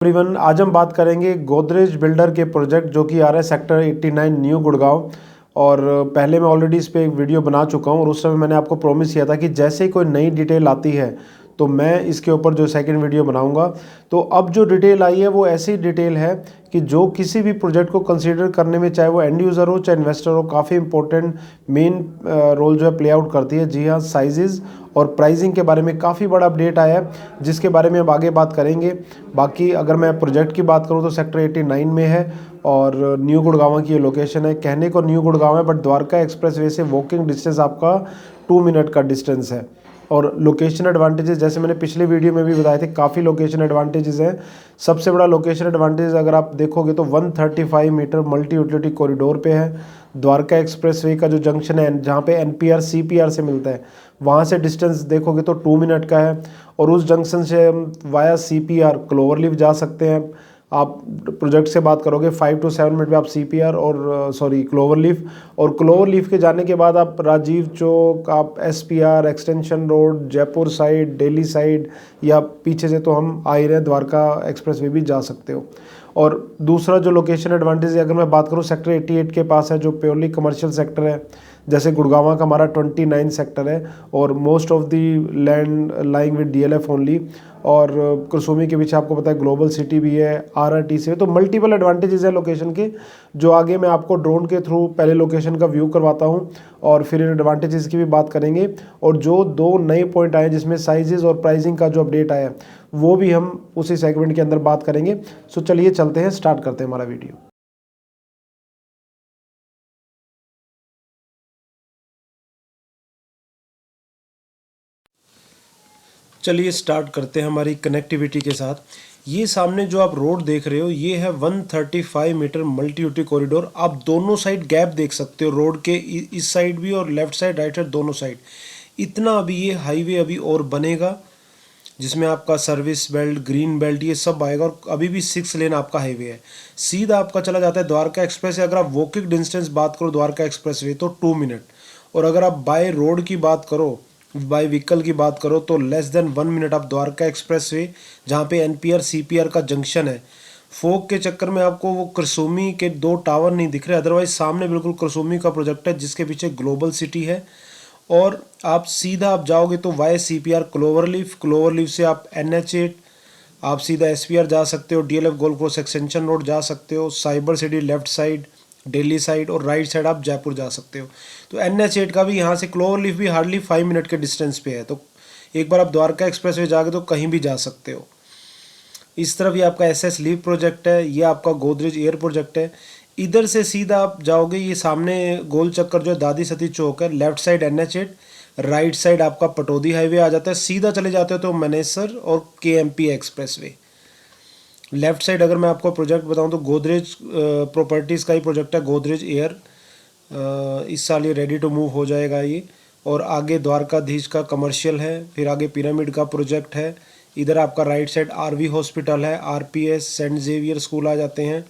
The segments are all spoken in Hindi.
एवरीवन, आज हम बात करेंगे गोदरेज बिल्डर के प्रोजेक्ट जो कि आ रहा है सेक्टर 89 न्यू गुड़गांव। और पहले मैं ऑलरेडी इस पे एक वीडियो बना चुका हूँ और उस समय मैंने आपको प्रॉमिस किया था कि जैसे ही कोई नई डिटेल आती है तो मैं इसके ऊपर जो सेकंड वीडियो बनाऊंगा। तो अब जो डिटेल आई है वो ऐसी डिटेल है कि जो किसी भी प्रोजेक्ट को कंसीडर करने में, चाहे वो एंड यूज़र हो चाहे इन्वेस्टर हो, काफ़ी इंपॉर्टेंट मेन रोल जो है प्ले आउट करती है। जी हाँ, साइजेज़ और प्राइसिंग के बारे में काफ़ी बड़ा अपडेट आया है जिसके बारे में अब आगे बात करेंगे। बाकी अगर मैं प्रोजेक्ट की बात करूँ तो सेक्टर 89 में है और न्यू गुड़गांव की ये लोकेशन है। कहने को न्यू गुड़गांव है बट द्वारका एक्सप्रेसवे से वॉकिंग डिस्टेंस आपका 2 मिनट का डिस्टेंस है। और लोकेशन एडवांटेजेस जैसे मैंने पिछले वीडियो में भी बताए थे, काफ़ी लोकेशन एडवांटेजेस हैं। सबसे बड़ा लोकेशन एडवांटेज अगर आप देखोगे तो 135 मीटर मल्टी यूटिलिटी कॉरिडोर पे है। द्वारका एक्सप्रेसवे का जो जंक्शन है जहाँ पे एनपीआर सीपीआर से मिलता है, वहाँ से डिस्टेंस देखोगे तो 2 मिनट का है। और उस जंक्शन से हम वाया सीपीआर क्लोवरलीफ जा सकते हैं। आप प्रोजेक्ट से बात करोगे 5 to 7 मिनट में आप सीपीआर और क्लोवरलीफ, और क्लोवरलीफ के जाने के बाद आप राजीव चौक, आप SPR, extension road, Jaipur side, Delhi side, या पीछे से तो हम आ ही रहे हैं द्वारका एक्सप्रेसवे भी जा सकते हो। और दूसरा जो लोकेशन एडवांटेज है, अगर मैं बात करूँ सेक्टर 88 के पास है जो प्योरली कमर्शियल सेक्टर है। जैसे गुड़गांव का हमारा 29 सेक्टर है और most of the land lying with DLF only. और कुरसुमी के पीछे आपको पता है ग्लोबल सिटी भी है, आरआरटी से, तो मल्टीपल एडवांटेजेस है लोकेशन के, जो आगे मैं आपको ड्रोन के थ्रू पहले लोकेशन का व्यू करवाता हूँ और फिर इन एडवांटेजेस की भी बात करेंगे। और जो 2 नए पॉइंट आए जिसमें साइजेस और प्राइसिंग का जो अपडेट आया वो भी हम उसी सेगमेंट के अंदर बात करेंगे। सो चलिए चलते हैं, स्टार्ट करते हैं हमारा वीडियो। चलिए स्टार्ट करते हैं हमारी कनेक्टिविटी के साथ। ये सामने जो आप रोड देख रहे हो ये है 135 मीटर मल्टी यूटिलिटी कॉरिडोर। आप दोनों साइड गैप देख सकते हो, रोड के इस साइड भी और लेफ्ट साइड राइट साइड दोनों साइड। इतना अभी ये हाईवे अभी और बनेगा जिसमें आपका सर्विस बेल्ट, ग्रीन बेल्ट, ये सब आएगा। और अभी भी 6 लेन आपका हाईवे है। सीधा आपका चला जाता है द्वारका एक्सप्रेस से। अगर आप वॉकिंग डिस्टेंस बात करो द्वारका एक्सप्रेस वे तो 2 मिनट, और अगर आप बाय रोड की बात करो, बाय व्हीकल की बात करो तो लेस देन 1 मिनट आप द्वारका एक्सप्रेस वे, जहाँ पे एनपीआर सीपीआर का जंक्शन है। फोक के चक्कर में आपको वो कुरसुमी के 2 टावर नहीं दिख रहे, अदरवाइज सामने बिल्कुल कुरसुमी का प्रोजेक्ट है जिसके पीछे ग्लोबल सिटी है। और आप सीधा आप जाओगे तो वाई सीपीआर क्लोवरलीफ, क्लोवरलीफ से आप NH8, आप सीधा एसपीआर जा सकते हो, DLF gold course extension road जा सकते हो, cyber city left side, Delhi side, और राइट साइड आप जयपुर जा सकते हो। तो NH8 का भी यहाँ से क्लोवरलीफ भी हार्डली 5 मिनट के डिस्टेंस पे है। तो एक बार आप द्वारका एक्सप्रेस वे जाके तो कहीं भी जा सकते हो। इस तरफ ये आपका SS लीव प्रोजेक्ट है, ये आपका गोदरेज एयर प्रोजेक्ट है। इधर से सीधा आप जाओगे, ये सामने गोल चक्कर जो है दादी सती चौक है, left side NH8, right side आपका पटौदी हाईवे आ जाता है। सीधा चले जाते हो तो मनेसर और KMP एक्सप्रेसवे। लेफ्ट साइड अगर मैं आपको प्रोजेक्ट बताऊं तो गोदरेज प्रॉपर्टीज़ का ही प्रोजेक्ट है, गोदरेज एयर। इस साल ये रेडी टू मूव हो जाएगा ये। और आगे द्वारकाधीश का कमर्शियल है, फिर आगे पिरामिड का प्रोजेक्ट है। इधर आपका राइट साइड RV हॉस्पिटल है, RPS सेंट जेवियर स्कूल आ जाते हैं।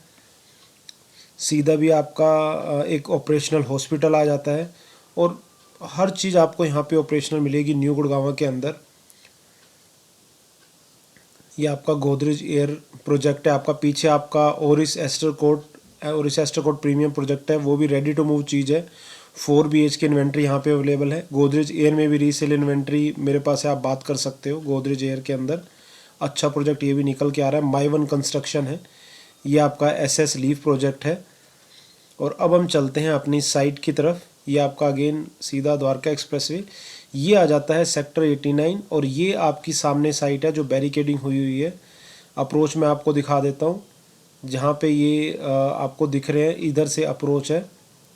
सीधा भी आपका एक ऑपरेशनल हॉस्पिटल आ जाता है। और हर चीज़ आपको यहाँ पे ऑपरेशनल मिलेगी न्यू गुड़गांव के अंदर। ये आपका गोदरेज एयर प्रोजेक्ट है। आपका पीछे आपका ओरिस एस्टर कोर्ट प्रीमियम प्रोजेक्ट है, वो भी रेडी टू मूव चीज़ है। 4 BHK इन्वेंट्री यहाँ पे अवेलेबल है। गोदरेज एयर में भी रीसेल इन्वेंट्री मेरे पास है, आप बात कर सकते हो। गोदरेज एयर के अंदर अच्छा प्रोजेक्ट ये भी निकल के आ रहा है, माई वन कंस्ट्रक्शन है। ये आपका SS लीव प्रोजेक्ट है। और अब हम चलते हैं अपनी साइट की तरफ। ये आपका अगेन सीधा द्वारका एक्सप्रेसवे ये आ जाता है सेक्टर 89, और ये आपकी सामने साइट है जो बैरिकेडिंग हुई हुई है। अप्रोच मैं आपको दिखा देता हूँ, जहाँ पे ये आपको दिख रहे हैं, इधर से अप्रोच है।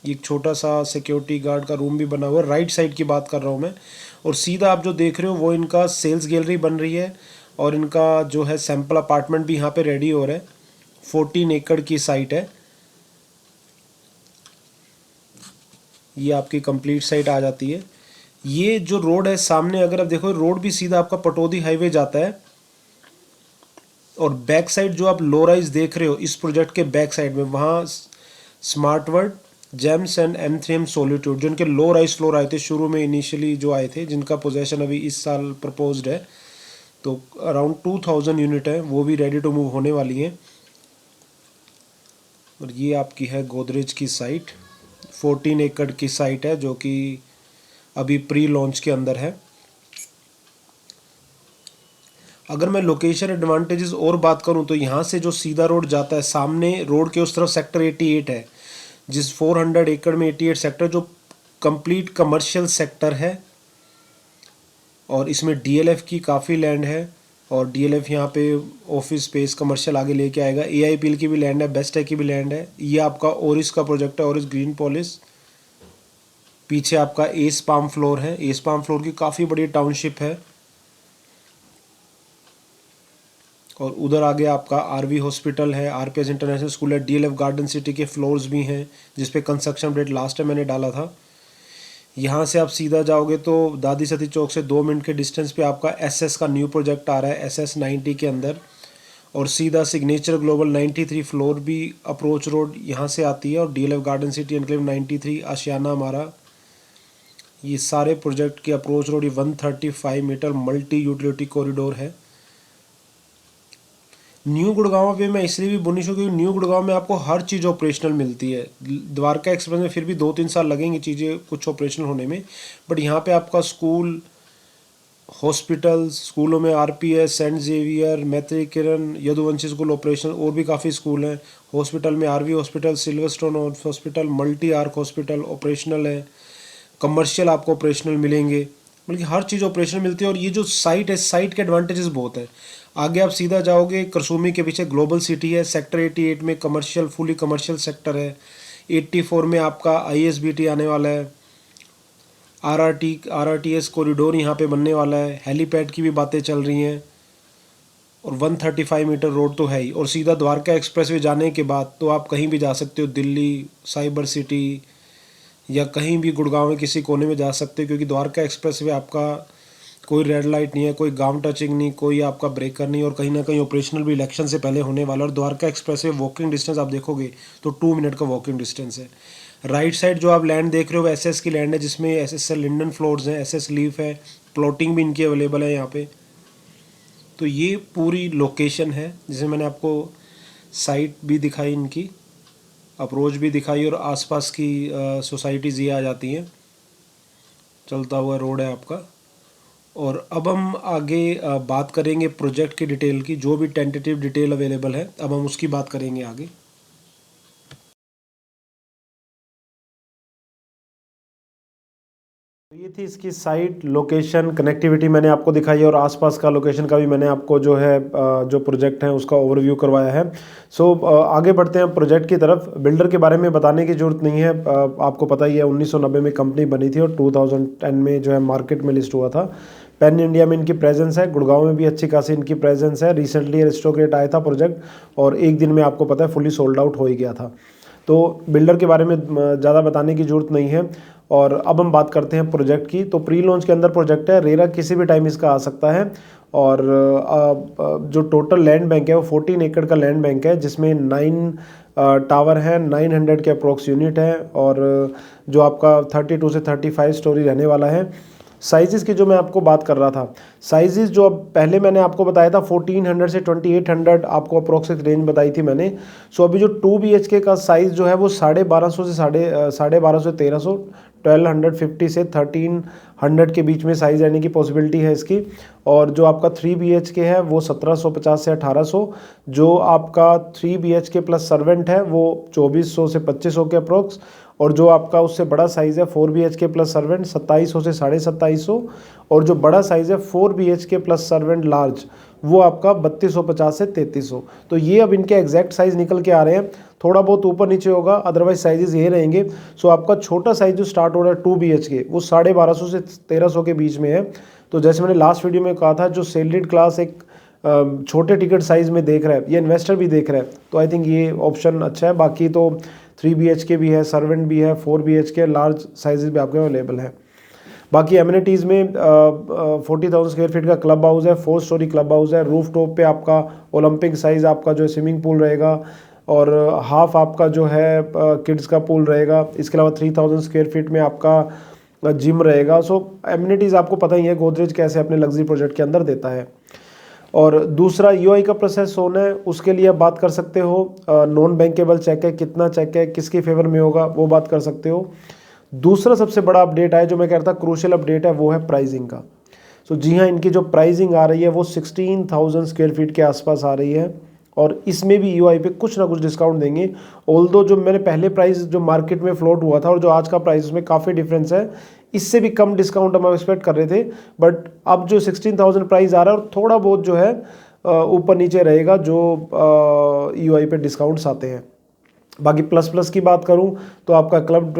एक छोटा सा सिक्योरिटी गार्ड का रूम भी बना हुआ है, राइट साइड की बात कर रहा हूँ मैं। और सीधा आप जो देख रहे हो वो इनका सेल्स गैलरी बन रही है, और इनका जो है सैम्पल अपार्टमेंट भी यहाँ पे रेडी हो रहा है। 14 एकड़ की साइट है। ये आपकी कंप्लीट साइट आ जाती है। ये जो रोड है सामने, अगर आप देखो रोड भी सीधा आपका पटौदी हाईवे जाता है। और बैक साइड जो आप लो राइज देख रहे हो इस प्रोजेक्ट के बैक साइड में, वहाँ smart word, James and M3M solitude, जो इनके लो राइज फ्लोर आए थे शुरू में, इनिशियली जो आए थे, जिनका पोजेशन अभी इस साल प्रपोज्ड है, तो अराउंड 2000 यूनिट है, वो भी रेडी टू मूव होने वाली हैं। और ये आपकी है गोदरेज की साइट, 14 एकड़ की साइट है जो कि अभी प्री लॉन्च के अंदर है। अगर मैं लोकेशन एडवांटेजेस और बात करूं तो यहाँ से जो सीधा रोड जाता है, सामने रोड के उस तरफ सेक्टर 88 है, जिस 400 एकड़ में 88 सेक्टर जो कंप्लीट कमर्शियल सेक्टर है, और इसमें डीएलएफ की काफ़ी लैंड है, और डीएलएफ यहाँ पे ऑफिस स्पेस कमर्शियल आगे लेके आएगा। एआईपीएल की भी लैंड है, बेस्टेक की भी लैंड है। ये आपका ओरिस का प्रोजेक्ट है, ओरिस ग्रीन पॉलिस। पीछे आपका एस पाम फ्लोर है, एस पाम फ्लोर की काफ़ी बड़ी टाउनशिप है। और उधर आगे आपका आरवी हॉस्पिटल है, आरपीएस इंटरनेशनल स्कूल है, डीएलएफ गार्डन सिटी के फ्लोर्स भी हैं जिस पे कंस्ट्रक्शन रेट लास्ट टाइम मैंने डाला था। यहाँ से आप सीधा जाओगे तो दादी सती चौक से 2 मिनट के डिस्टेंस पे आपका एसएस का न्यू प्रोजेक्ट आ रहा है, एसएस 90 के अंदर। और सीधा सिग्नेचर ग्लोबल 93 फ्लोर भी अप्रोच रोड यहाँ से आती है, और DLF Garden City Enclave 93 Ashiana हमारा। ये सारे प्रोजेक्ट की approach road 135 metre multi utility corridor है। न्यू गुड़गांव पे मैं इसलिए भी बुनिश हूँ क्योंकि न्यू गुड़गांव में आपको हर चीज़ ऑपरेशनल मिलती है। द्वारका एक्सप्रेस में फिर भी 2-3 साल लगेंगे चीज़ें कुछ ऑपरेशनल होने में, बट यहाँ पे आपका स्कूल, हॉस्पिटल्स, स्कूलों में आरपीएस, सेंट जेवियर, मैत्री किरण, यदुवंशी स्कूल ऑपरेशनल, और भी काफ़ी स्कूल हैं। हॉस्पिटल में RV hospital, Silverstone hospital, multi arc hospital operational है। कमर्शियल आपको ऑपरेशनल मिलेंगे, बल्कि हर चीज़ ऑपरेशनल मिलती है। और ये जो साइट है, साइट के एडवांटेजेस बहुत है। आगे आप सीधा जाओगे, करसोमी के पीछे ग्लोबल सिटी है, सेक्टर 88 में कमर्शियल, फुली कमर्शियल सेक्टर है। 84 में आपका आईएसबीटी आने वाला है, आरआरटीएस कॉरिडोर यहाँ पे बनने वाला है, हेलीपैड की भी बातें चल रही हैं, और 135 मीटर रोड तो है ही। और सीधा द्वारका एक्सप्रेसवे जाने के बाद तो आप कहीं भी जा सकते हो, दिल्ली, साइबर सिटी, या कहीं भी गुड़गांव में किसी कोने में जा सकते हो, क्योंकि द्वारका एक्सप्रेसवे आपका कोई रेड लाइट नहीं है, कोई गांव टचिंग नहीं, कोई आपका ब्रेकर नहीं, और कहीं ना कहीं ऑपरेशनल भी इलेक्शन से पहले होने वाला। और द्वारका एक्सप्रेसवे वॉकिंग डिस्टेंस आप देखोगे तो 2 मिनट का वॉकिंग डिस्टेंस है। राइट साइड जो आप लैंड देख रहे हो एसएस की लैंड है, जिसमें एसएस लिंडन फ्लोर्स हैं, एसएस लीफ है, प्लॉटिंग भी इनकी अवेलेबल है यहाँ पे। तो ये पूरी लोकेशन है, जिसे मैंने आपको साइट भी दिखाई, इनकी अप्रोच भी दिखाई, और आसपास की सोसाइटीज़ ये आ जाती हैं। चलता हुआ रोड है आपका। और अब हम आगे बात करेंगे प्रोजेक्ट की डिटेल की, जो भी टेंटेटिव डिटेल अवेलेबल है, अब हम उसकी बात करेंगे आगे। ये थी इसकी साइट, लोकेशन, कनेक्टिविटी मैंने आपको दिखाई है, और आसपास का लोकेशन का भी मैंने आपको जो है जो प्रोजेक्ट है उसका ओवरव्यू करवाया है। सो आगे बढ़ते हैं प्रोजेक्ट की तरफ। बिल्डर के बारे में बताने की ज़रूरत नहीं है, आपको पता ही है 1990 में कंपनी बनी थी, और 2010 में जो है मार्केट में लिस्ट हुआ था। पैन इंडिया में इनकी प्रेजेंस है, गुड़गांव में भी अच्छी खासी इनकी प्रेजेंस है। रिसेंटली एरिस्टोक्रेट आया था प्रोजेक्ट, और एक दिन में आपको पता है फुली सोल्ड आउट हो ही गया था। तो बिल्डर के बारे में ज़्यादा बताने की ज़रूरत नहीं है। और अब हम बात करते हैं प्रोजेक्ट की। तो प्री लॉन्च के अंदर प्रोजेक्ट है, रेरा किसी भी टाइम इसका आ सकता है। और जो टोटल लैंड बैंक है वो 14 एकड़ का लैंड बैंक है, जिसमें 9 टावर हैं, 900 के अप्रोक्स यूनिट है, और जो आपका 32 से 35 स्टोरी रहने वाला है। साइजेस की जो मैं आपको बात कर रहा था, साइजेस जो अब पहले मैंने आपको बताया था 1400 से 2800 आपको अप्रोक्सीमेट रेंज बताई थी मैंने। सो अभी जो 2 BHK का साइज़ जो है वो 1250 से 1250 से 1300, 1250 से 1300 के बीच में साइज़ रहने की पॉसिबिलिटी है इसकी। और जो आपका 3 BHK है वो 1750 से 1800, जो आपका 3 BHK प्लस सर्वेंट है वो 2400 से 2500 के अप्रोक्स, और जो आपका उससे बड़ा साइज़ है 4 BHK प्लस सर्वेंट 2700 से 2750, और जो बड़ा साइज़ है 4 BHK प्लस सर्वेंट लार्ज वो आपका 3250 से 3300। तो ये अब इनके एग्जैक्ट साइज़ निकल के आ रहे हैं, थोड़ा बहुत ऊपर नीचे होगा, अदरवाइज साइजेस ये रहेंगे। सो आपका छोटा साइज़ जो स्टार्ट हो रहा है 2 BHK वो 1250 से 1300 के बीच में है। तो जैसे मैंने लास्ट वीडियो में कहा था, जो सैलरीड क्लास एक छोटे टिकट साइज़ में देख रहा है, ये इन्वेस्टर भी देख रहा है, तो आई थिंक ये ऑप्शन अच्छा है। बाकी तो 3 BHK भी है, सर्वेंट भी है, 4 BHK लार्ज साइजेस भी आपके अवेलेबल है। बाकी एमिनिटीज़ में 40,000 स्क्वायर फीट का क्लब हाउस है, 4 स्टोरी क्लब हाउस है। रूफ टॉप पे आपका ओलंपिक साइज़ आपका जो स्विमिंग पूल रहेगा, और हाफ आपका जो है किड्स का पूल रहेगा। इसके अलावा 3000 स्क्वायर फीट में आपका जिम रहेगा। सो एमिनिटीज़ आपको पता ही है गोदरेज कैसे अपने लग्जरी प्रोजेक्ट के अंदर देता है। और दूसरा यूआई का प्रोसेस होना है, उसके लिए आप बात कर सकते हो। नॉन बैंकेबल चेक है, कितना चेक है, किसके फेवर में होगा, वो बात कर सकते हो। दूसरा सबसे बड़ा अपडेट है जो मैं कह रहा था क्रूशियल अपडेट है, वो है प्राइसिंग का। सो जी हाँ, इनकी जो प्राइसिंग आ रही है वो 16,000 स्क्वायर फीट के आसपास आ रही है और इसमें भी यूआई पे कुछ ना कुछ डिस्काउंट देंगे। ऑल्दो जो मैंने पहले प्राइस जो मार्केट में फ्लोट हुआ था और जो आज का प्राइस उसमें काफ़ी डिफरेंस है, इससे भी कम डिस्काउंट हम एक्सपेक्ट कर रहे थे। बट अब जो 16,000 प्राइस आ रहा है और थोड़ा बहुत जो है ऊपर नीचे रहेगा जो यूआई पे डिस्काउंट्स आते हैं। बाकी प्लस की बात करूं तो आपका क्लब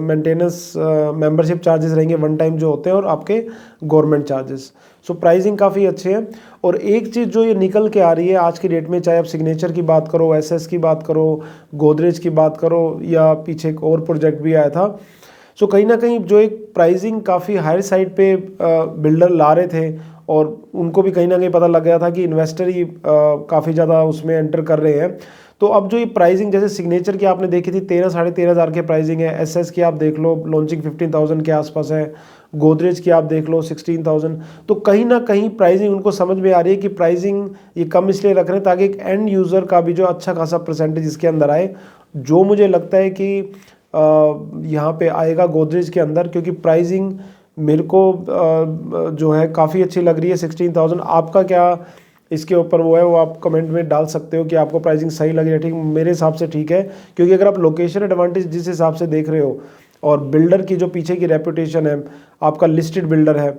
मेंटेनेंस मेंबरशिप चार्जेस रहेंगे वन टाइम जो होते हैं और आपके गवर्नमेंट चार्जेस। सो प्राइसिंग काफ़ी अच्छे हैं। और एक चीज़ जो ये निकल के आ रही है आज की डेट में, चाहे आप सिग्नेचर की बात करो, एसएस की बात करो, गोदरेज की बात करो या पीछे एक और प्रोजेक्ट भी आया था, सो कहीं ना कहीं जो एक प्राइसिंग काफ़ी हायर साइड पे बिल्डर ला रहे थे और उनको भी कहीं ना कहीं पता लग गया था कि इन्वेस्टर ही काफ़ी ज़्यादा उसमें एंटर कर रहे हैं। तो अब जो ये प्राइसिंग जैसे सिग्नेचर की आपने देखी थी 13-13,500 के प्राइसिंग है, एसएस की आप देख लो लॉन्चिंग 15,000 के आसपास है, गोदरेज की आप देख लो 16,000। तो कहीं ना कहीं प्राइसिंग उनको समझ में आ रही है कि प्राइसिंग ये कम इसलिए रख रहे हैं ताकि एक एंड यूज़र का भी जो अच्छा खासा परसेंटेज इसके अंदर आए, जो मुझे लगता है कि यहाँ पे आएगा गोदरेज के अंदर, क्योंकि प्राइसिंग मेरे को जो है काफ़ी अच्छी लग रही है 16,000। आपका क्या इसके ऊपर वो है, वो आप कमेंट में डाल सकते हो कि आपको प्राइसिंग सही लगी है। ठीक, मेरे हिसाब से ठीक है, क्योंकि अगर आप लोकेशन एडवांटेज जिस हिसाब से देख रहे हो और बिल्डर की जो पीछे की रेपुटेशन है, आपका लिस्टेड बिल्डर है,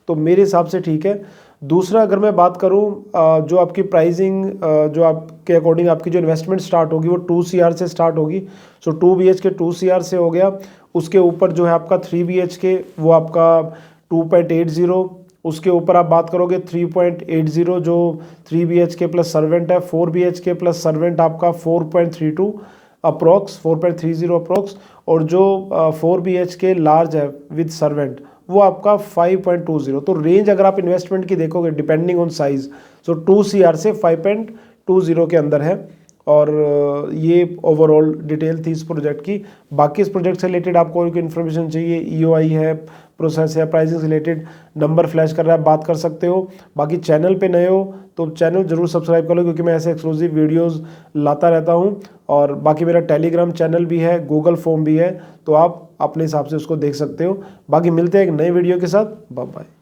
तो मेरे हिसाब से ठीक है। दूसरा अगर मैं बात करूं जो आपकी प्राइसिंग जो आपके अकॉर्डिंग आपकी जो इन्वेस्टमेंट स्टार्ट होगी वो 2 CR से स्टार्ट होगी। सो 2 BHK 2 CR से हो गया। उसके ऊपर जो है आपका 3 BHK वो आपका 2.80, उसके ऊपर आप बात करोगे 3.80 जो 3 BHK प्लस सर्वेंट है, 4 BHK प्लस सर्वेंट आपका 4.32 अप्रोक्स, 4.30 अप्रोक्स, और जो 4 BHK लार्ज है विद सर्वेंट वो आपका 5.20। तो रेंज अगर आप इन्वेस्टमेंट की देखोगे depending on size, so 2 CR से 5.20 के अंदर है। और ये ओवरऑल डिटेल थी इस प्रोजेक्ट की। बाकी इस प्रोजेक्ट से रिलेटेड आपको कोई इन्फॉर्मेशन चाहिए, ईओआई है, प्रोसेस है, प्राइसिंग से रिलेटेड नंबर फ्लैश कर रहा है, बात कर सकते हो। बाकी चैनल पे नए हो तो चैनल जरूर सब्सक्राइब कर लो, क्योंकि मैं ऐसे एक्सक्लूसिव वीडियोस लाता रहता हूँ। और बाकी मेरा टेलीग्राम चैनल भी है, गूगल फॉर्म भी है, तो आप अपने हिसाब से उसको देख सकते हो। बाकी मिलते हैं एक नए वीडियो के साथ। Bye bye.